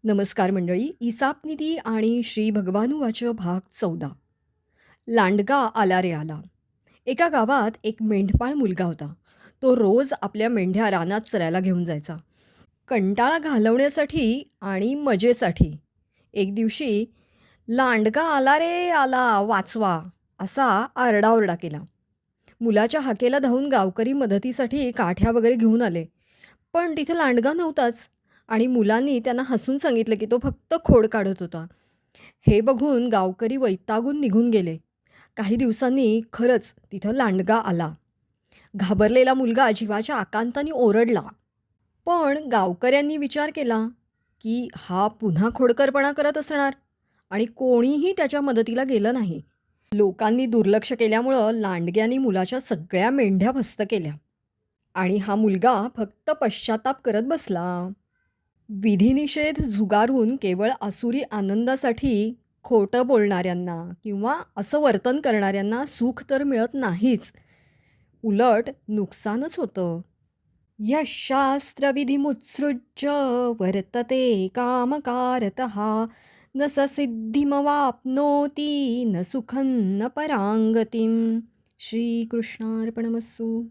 नमस्कार मंडळी. इसापनिधी आणि श्री भगवानुवाच भाग 14. लांडगा आला रे आला. एका गावात एक मेंढपाळ मुलगा होता. तो रोज आपल्या मेंढ्या रानात चरायला घेऊन जायचा. कंटाळा घालवण्यासाठी आणि मजेसाठी. एक दिवशी "लांडगा आला रे आला, वाचवा" असा आरडाओरडा केला. मुलाच्या हाकेला धावून गावकरी मदतीसाठी काठ्या वगैरे घेऊन आले. पण तिथे लांडगा नव्हताच आणि मुलांनी त्यांना हसून सांगितलं की तो फक्त खोड काढत होता. हे बघून गावकरी वैतागून निघून गेले. काही दिवसांनी खरंच तिथं लांडगा आला. घाबरलेला मुलगा जीवाच्या आकांताने ओरडला. पण गावकऱ्यांनी विचार केला की हा पुन्हा खोडकरपणा करत असणार आणि कोणीही त्याच्या मदतीला गेलं नाही. लोकांनी दुर्लक्ष केल्यामुळं लांडग्यानी मुलाच्या सगळ्या मेंढ्या फस्त केल्या आणि हा मुलगा फक्त पश्चाताप करत बसला. विधिनिषेध झुगारून केवळ आसुरी आनंदासाठी खोटं बोलणाऱ्यांना किंवा असं वर्तन करणाऱ्यांना सुख तर मिळत नाहीच, उलट नुकसानच होतं. यशास्त्रविधिमुत्सृज्य वर्तते कामकारतः न स सिद्धिमवाप्नोति न सुखं न परांगतिं. श्रीकृष्णार्पणमस्तु.